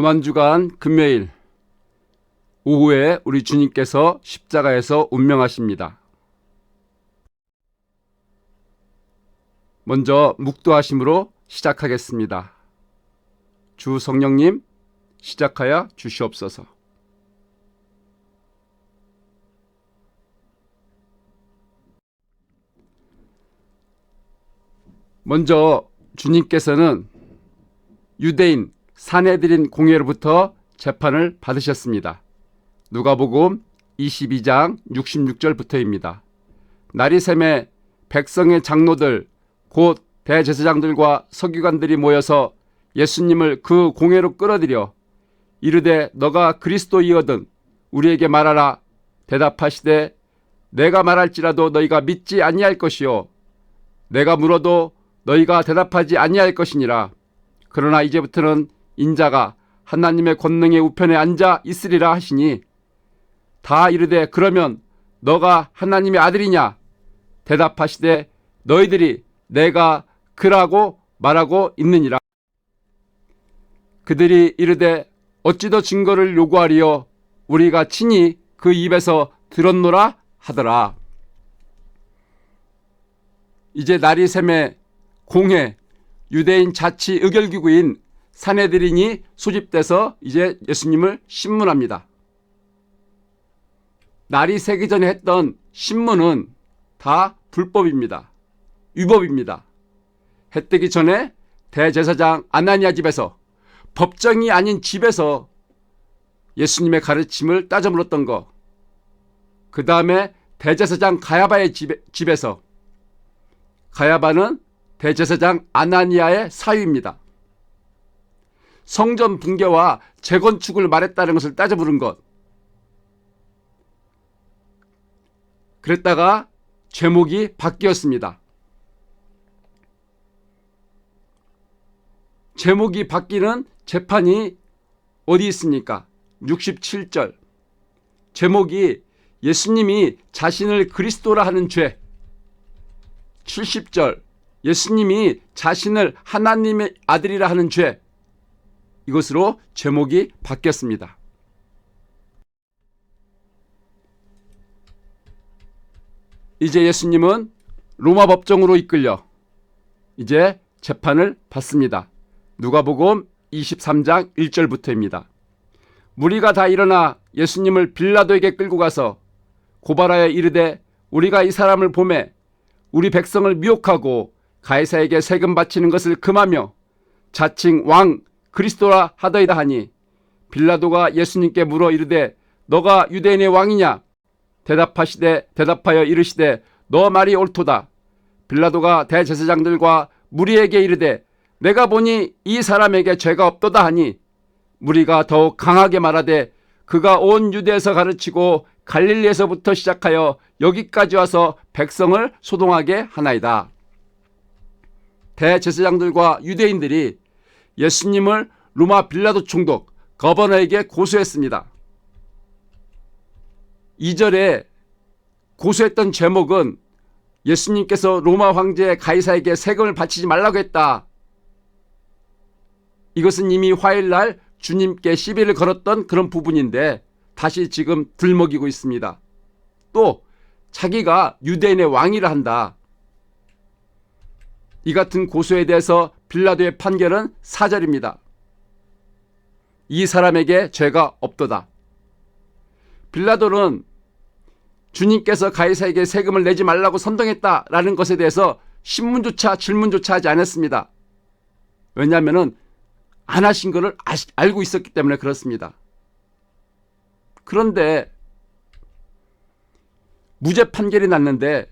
고난주간 금요일 오후에 우리 주님께서 십자가에서 운명하십니다. 먼저 묵도하심으로 시작하겠습니다. 주 성령님 시작하여 주시옵소서. 먼저 주님께서는 유대인 산헤드린 공회로부터 재판을 받으셨습니다. 누가복음 22장 66절부터입니다. 나리샘에 백성의 장로들 곧 대제사장들과 서기관들이 모여서 예수님을 그 공회로 끌어들여 이르되 너가 그리스도이거든 우리에게 말하라. 대답하시되 내가 말할지라도 너희가 믿지 아니할 것이요 내가 물어도 너희가 대답하지 아니할 것이니라. 그러나 이제부터는 인자가 하나님의 권능의 우편에 앉아 있으리라 하시니 다 이르되 그러면 너가 하나님의 아들이냐? 대답하시되 너희들이 내가 그라고 말하고 있느니라. 그들이 이르되 어찌 더 증거를 요구하리요? 우리가 친히 그 입에서 들었노라 하더라. 이제 나리샘의 공회 유대인 자치 의결기구인 산헤드린이 소집돼서 이제 예수님을 신문합니다. 날이 새기 전에 했던 신문은 다 불법입니다. 위법입니다. 해 뜨기 전에 대제사장 아나니아 집에서 법정이 아닌 집에서 예수님의 가르침을 따져 물었던 거, 그 다음에 대제사장 가야바의 집에서 가야바는 대제사장 아나니아의 사위입니다. 성전 붕괴와 재건축을 말했다는 것을 따져 물은 것. 그랬다가 제목이 바뀌었습니다. 제목이 바뀌는 재판이 어디 있습니까? 67절. 제목이 예수님이 자신을 그리스도라 하는 죄. 70절. 예수님이 자신을 하나님의 아들이라 하는 죄. 이것으로 제목이 바뀌었습니다. 이제 예수님은 로마 법정으로 이끌려 이제 재판을 받습니다. 누가복음 23장 1절부터입니다. 무리가 다 일어나 예수님을 빌라도에게 끌고 가서 고발하여 이르되 우리가 이 사람을 보매 우리 백성을 미혹하고 가이사에게 세금 바치는 것을 금하며 자칭 왕 그리스도라 하더이다 하니 빌라도가 예수님께 물어 이르되 너가 유대인의 왕이냐? 대답하여 이르시되 너 말이 옳도다. 빌라도가 대제사장들과 무리에게 이르되 내가 보니 이 사람에게 죄가 없도다 하니 무리가 더욱 강하게 말하되 그가 온 유대에서 가르치고 갈릴리에서부터 시작하여 여기까지 와서 백성을 소동하게 하나이다. 대제사장들과 유대인들이 예수님을 로마 빌라도 총독 거버너에게 고소했습니다. 2절에 고소했던 제목은 예수님께서 로마 황제 가이사에게 세금을 바치지 말라고 했다. 이것은 이미 화요일날 주님께 시비를 걸었던 그런 부분인데 다시 지금 들먹이고 있습니다. 또 자기가 유대인의 왕이라 한다. 이 같은 고소에 대해서 빌라도의 판결은 4절입니다. 이 사람에게 죄가 없도다. 빌라도는 주님께서 가이사에게 세금을 내지 말라고 선동했다라는 것에 대해서 신문조차 질문조차 하지 않았습니다. 왜냐하면 안 하신 것을 알고 있었기 때문에 그렇습니다. 그런데 무죄 판결이 났는데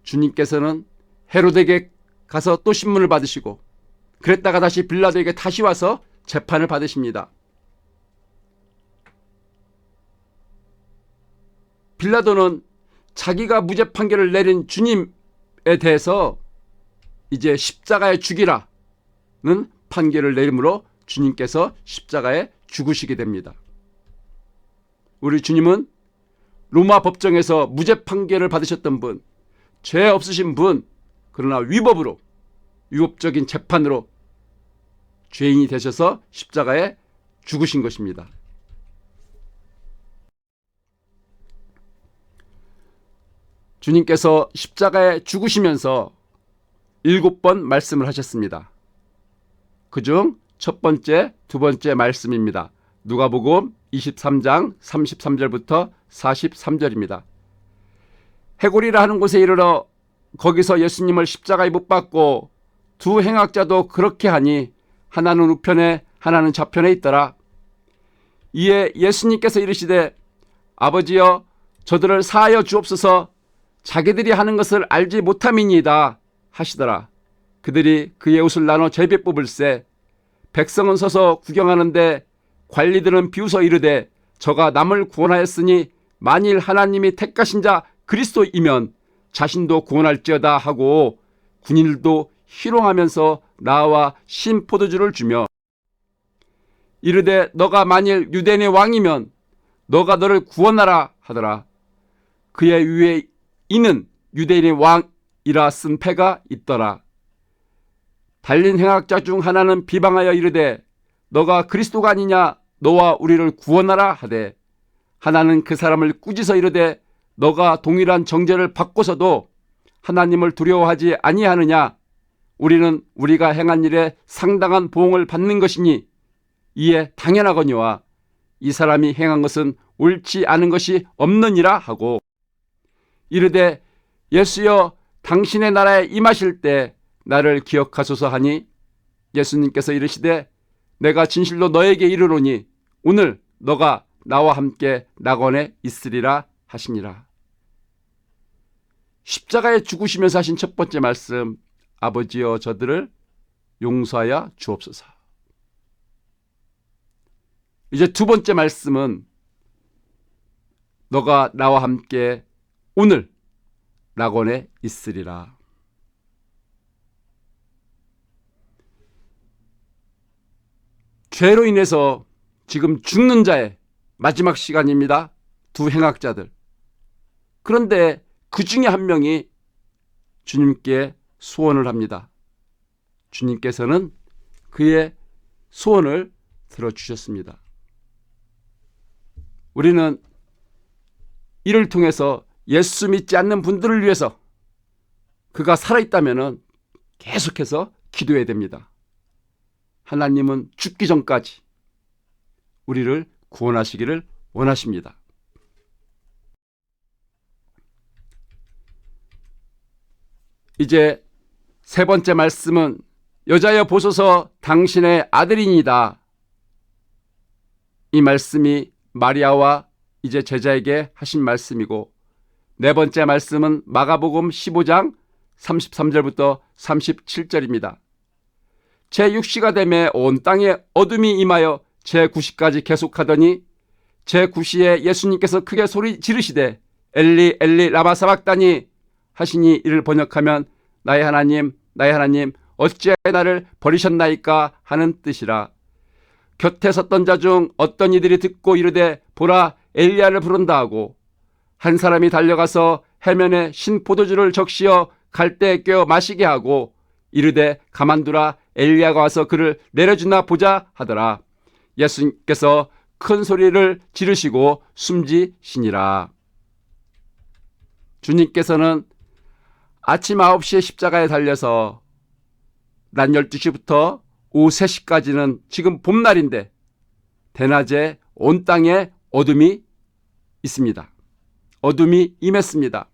주님께서는 헤로데에게 가서 또 신문을 받으시고 그랬다가 다시 빌라도에게 다시 와서 재판을 받으십니다. 빌라도는 자기가 무죄 판결을 내린 주님에 대해서 이제 십자가에 죽이라는 판결을 내림으로 주님께서 십자가에 죽으시게 됩니다. 우리 주님은 로마 법정에서 무죄 판결을 받으셨던 분, 죄 없으신 분, 그러나 위법으로 위법적인 재판으로 죄인이 되셔서 십자가에 죽으신 것입니다. 주님께서 십자가에 죽으시면서 7번 말씀을 하셨습니다. 그중 첫 번째, 두 번째 말씀입니다. 누가복음 23장 33절부터 43절입니다. 해골이라 하는 곳에 이르러 거기서 예수님을 십자가에 못 박고 두 행악자도 그렇게 하니 하나는 우편에 하나는 좌편에 있더라. 이에 예수님께서 이르시되 아버지여 저들을 사하여 주옵소서 자기들이 하는 것을 알지 못함이니이다 하시더라. 그들이 그의 옷을 나눠 제비 뽑을세 백성은 서서 구경하는데 관리들은 비웃어 이르되 저가 남을 구원하였으니 만일 하나님이 택하신 자 그리스도이면 자신도 구원할지어다 하고 군인들도 희롱하면서 나와 신 포도주를 주며 이르되 너가 만일 유대인의 왕이면 너가 너를 구원하라 하더라. 그의 위에 이는 유대인의 왕이라 쓴 패가 있더라. 달린 행악자 중 하나는 비방하여 이르되 너가 그리스도가 아니냐 너와 우리를 구원하라 하되 하나는 그 사람을 꾸짖어 이르되 너가 동일한 정죄를 받고서도 하나님을 두려워하지 아니하느냐 우리는 우리가 행한 일에 상당한 보응을 받는 것이니 이에 당연하거니와 이 사람이 행한 것은 옳지 않은 것이 없느니라 하고 이르되 예수여 당신의 나라에 임하실 때 나를 기억하소서 하니 예수님께서 이르시되 내가 진실로 너에게 이르노니 오늘 너가 나와 함께 낙원에 있으리라 하시니라. 십자가에 죽으시면서 하신 첫 번째 말씀 아버지여 저들을 용서하여 주옵소서. 이제 두 번째 말씀은 너가 나와 함께 오늘 낙원에 있으리라. 죄로 인해서 지금 죽는 자의 마지막 시간입니다. 두 행악자들. 그런데 그 중에 한 명이 주님께 소원을 합니다. 주님께서는 그의 소원을 들어주셨습니다. 우리는 이를 통해서 예수 믿지 않는 분들을 위해서 그가 살아있다면 계속해서 기도해야 됩니다. 하나님은 죽기 전까지 우리를 구원하시기를 원하십니다. 이제 세 번째 말씀은 여자여 보소서 당신의 아들이니이다. 이 말씀이 마리아와 이제 제자에게 하신 말씀이고 네 번째 말씀은 마가복음 15장 33절부터 37절입니다. 제6시가 되매 온 땅에 어둠이 임하여 제9시까지 계속하더니 제9시에 예수님께서 크게 소리 지르시되 엘리 엘리 라마 사박다니 하시니 이를 번역하면 나의 하나님 나의 하나님 어찌하여 나를 버리셨나이까 하는 뜻이라. 곁에 섰던 자 중 어떤 이들이 듣고 이르되 보라 엘리야를 부른다 하고 한 사람이 달려가서 해면에 신 포도주를 적시어 갈대에 꿰어 마시게 하고 이르되 가만두라 엘리야가 와서 그를 내려주나 보자 하더라. 예수님께서 큰 소리를 지르시고 숨지시니라. 주님께서는 아침 9시에 십자가에 달려서 낮 12시부터 오후 3시까지는 지금 봄날인데 대낮에 온 땅에 어둠이 있습니다. 어둠이 임했습니다.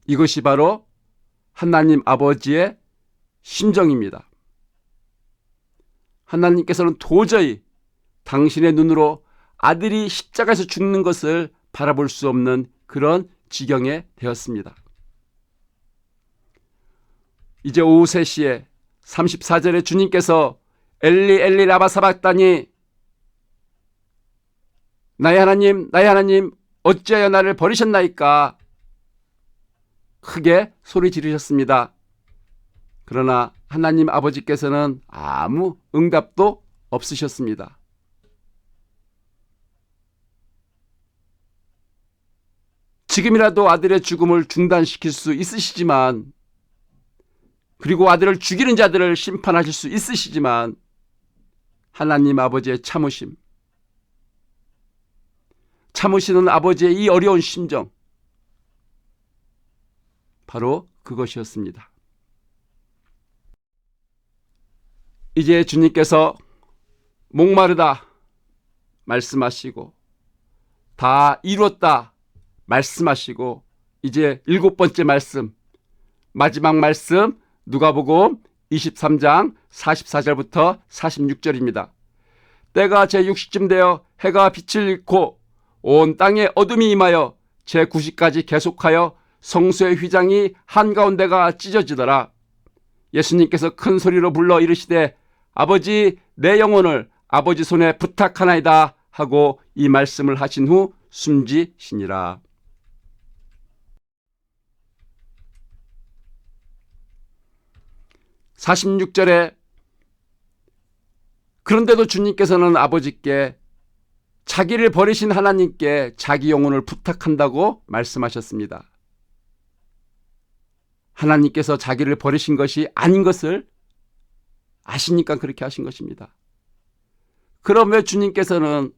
이것이 바로 하나님 아버지의 심정입니다. 하나님께서는 도저히 당신의 눈으로 아들이 십자가에서 죽는 것을 바라볼 수 없는 그런 지경에 되었습니다. 이제 오후 3시에 34절에 주님께서 엘리 엘리 라마 사박다니 나의 하나님 어찌하여 나를 버리셨나이까 크게 소리 지르셨습니다. 그러나 하나님 아버지께서는 아무 응답도 없으셨습니다. 지금이라도 아들의 죽음을 중단시킬 수 있으시지만 그리고 아들을 죽이는 자들을 심판하실 수 있으시지만 하나님 아버지의 참으심, 참으시는 아버지의 이 어려운 심정, 바로 그것이었습니다. 이제 주님께서 목마르다 말씀하시고 다 이루었다 말씀하시고 이제 7번째 말씀, 마지막 말씀 누가복음 23장 44절부터 46절입니다. 때가 제60쯤 되어 해가 빛을 잃고 온 땅에 어둠이 임하여 제90까지 계속하여 성소의 휘장이 한가운데가 찢어지더라. 예수님께서 큰 소리로 불러 이르시되 아버지 내 영혼을 아버지 손에 부탁하나이다 하고 이 말씀을 하신 후 숨지시니라. (46절에) 그런데도 주님께서는 아버지께 자기를 버리신 하나님께 자기 영혼을 부탁한다고 말씀하셨습니다. 하나님께서 자기를 버리신 것이 아닌 것을 아시니까 그렇게 하신 것입니다. 그럼 왜 주님께서는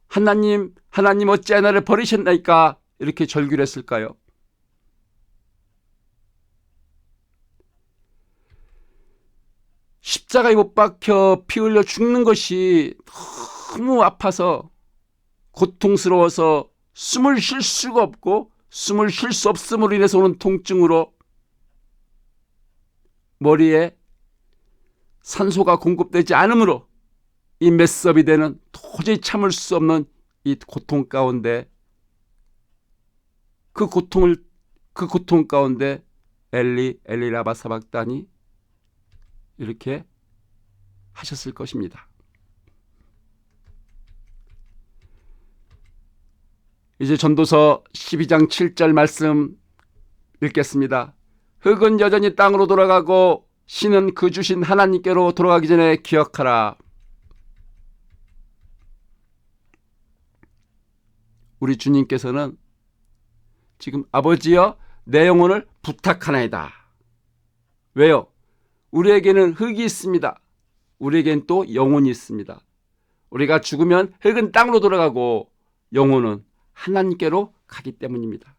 하나님 어찌 나를 버리셨나이까 이렇게 절규했을까요? 십자가에 못 박혀 피 흘려 죽는 것이 너무 아파서 고통스러워서 숨을 쉴 수가 없고 숨을 쉴 수 없음으로 인해서 오는 통증으로 머리에 산소가 공급되지 않으므로 이 메스업이 되는 도저히 참을 수 없는 이 고통 가운데 그 고통 가운데 엘리 라마 사박다니 이렇게 하셨을 것입니다. 이제 전도서 12장 7절 말씀 읽겠습니다. 흙은 여전히 땅으로 돌아가고 신은 그 주신 하나님께로 돌아가기 전에 기억하라. 우리 주님께서는 지금 아버지여 내 영혼을 부탁하나이다. 왜요? 우리에게는 흙이 있습니다. 우리에겐 또 영혼이 있습니다. 우리가 죽으면 흙은 땅으로 돌아가고 영혼은 하나님께로 가기 때문입니다.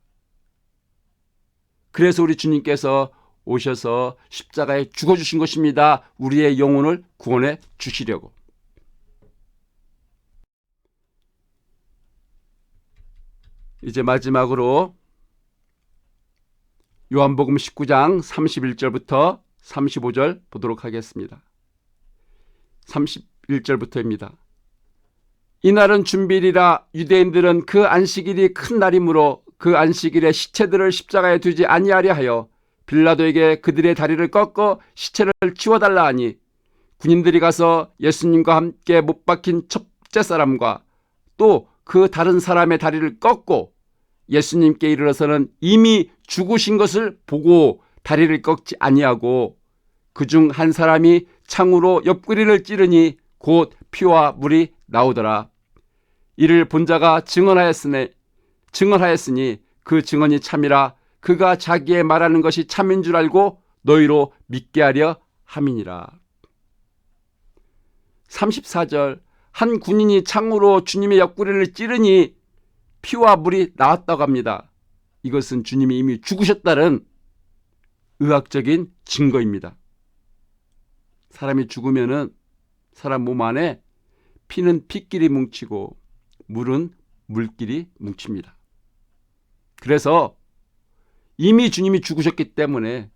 그래서 우리 주님께서 오셔서 십자가에 죽어주신 것입니다. 우리의 영혼을 구원해 주시려고. 이제 마지막으로 요한복음 19장 31절부터 35절 보도록 하겠습니다. 31절부터입니다. 이날은 준비일이라 유대인들은 그 안식일이 큰 날이므로 그 안식일에 시체들을 십자가에 두지 아니하려 하여 빌라도에게 그들의 다리를 꺾어 시체를 치워달라 하니 군인들이 가서 예수님과 함께 못 박힌 첫째 사람과 또 그 다른 사람의 다리를 꺾고 예수님께 이르러서는 이미 죽으신 것을 보고 다리를 꺾지 아니하고 그중 한 사람이 창으로 옆구리를 찌르니 곧 피와 물이 나오더라. 이를 본 자가 증언하였으니 그 증언이 참이라. 그가 자기의 말하는 것이 참인 줄 알고 너희로 믿게 하려 함이니라. 34절 한 군인이 창으로 주님의 옆구리를 찌르니 피와 물이 나왔다고 합니다. 이것은 주님이 이미 죽으셨다는 의학적인 증거입니다. 사람이 죽으면은 사람 몸 안에 피는 피끼리 뭉치고 물은 물끼리 뭉칩니다. 그래서 이미 주님이 죽으셨기 때문에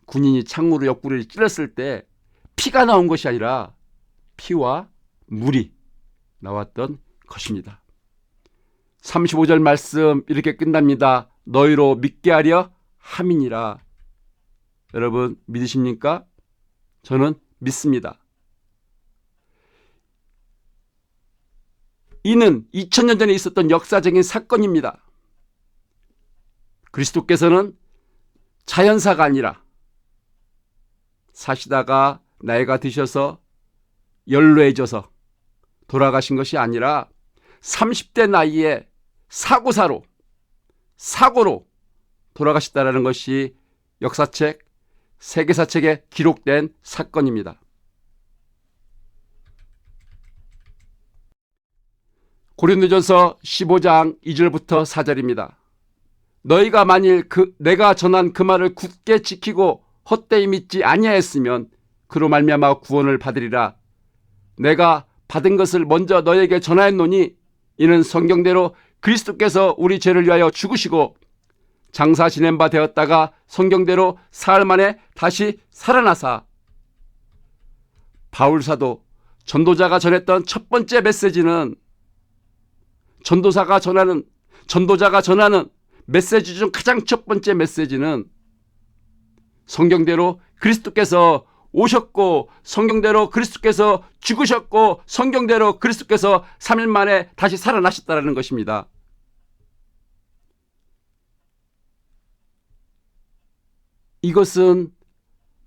군인이 창으로 옆구리를 찔렀을 때 피가 나온 것이 아니라 피와 물이 나왔던 것입니다. 35절 말씀 이렇게 끝납니다. 너희로 믿게 하려 함이니라. 여러분 믿으십니까? 저는 믿습니다. 이는 2000년 전에 있었던 역사적인 사건입니다. 그리스도께서는 자연사가 아니라 사시다가 나이가 드셔서 연로해져서 돌아가신 것이 아니라 30대 나이에 사고로 돌아가셨다는 것이 역사책, 세계사책에 기록된 사건입니다. 고린도전서 15장 2절부터 4절입니다. 너희가 만일 내가 전한 그 말을 굳게 지키고 헛되이 믿지 아니하였으면 그로 말미암아 구원을 받으리라. 내가 받은 것을 먼저 너희에게 전하였노니 이는 성경대로 그리스도께서 우리 죄를 위하여 죽으시고 장사 지낸 바 되었다가 성경대로 사흘 만에 다시 살아나사. 바울사도 전도자가 전했던 첫 번째 메시지는 전도자가 전하는 메시지 중 가장 첫 번째 메시지는 성경대로 그리스도께서 오셨고 성경대로 그리스도께서 죽으셨고 성경대로 그리스도께서 3일 만에 다시 살아나셨다는 것입니다. 이것은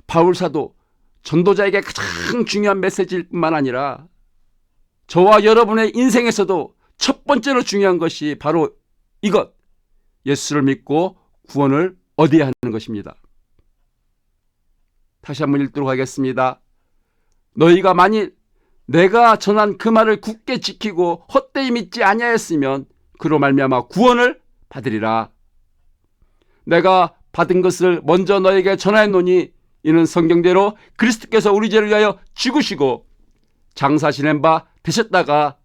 바울사도 전도자에게 가장 중요한 메시지일 뿐만 아니라 저와 여러분의 인생에서도 첫 번째로 중요한 것이 바로 이것, 예수를 믿고 구원을 얻어야 하는 것입니다. 다시 한번 읽도록 하겠습니다. 너희가 만일 내가 전한 그 말을 굳게 지키고 헛되이 믿지 아니하였으면 그로 말미암아 구원을 받으리라. 내가 받은 것을 먼저 너에게 전하였노니 이는 성경대로 그리스도께서 우리 죄를 위하여 죽으시고 장사 지낸 바 되셨다가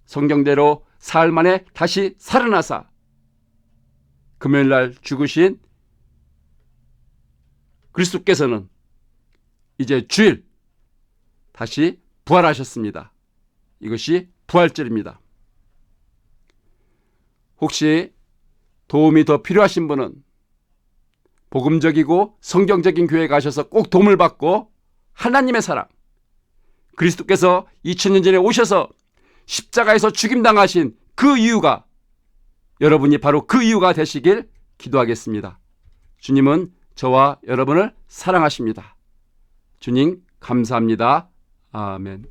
성경대로 사흘 만에 다시 살아나사 금요일날 죽으신 그리스도께서는 이제 주일 다시 부활하셨습니다. 이것이 부활절입니다. 혹시 도움이 더 필요하신 분은 복음적이고 성경적인 교회에 가셔서 꼭 도움을 받고 하나님의 사랑, 그리스도께서 2000년 전에 오셔서 십자가에서 죽임당하신 그 이유가 여러분이 바로 그 이유가 되시길 기도하겠습니다. 주님은 저와 여러분을 사랑하십니다. 주님 감사합니다. 아멘.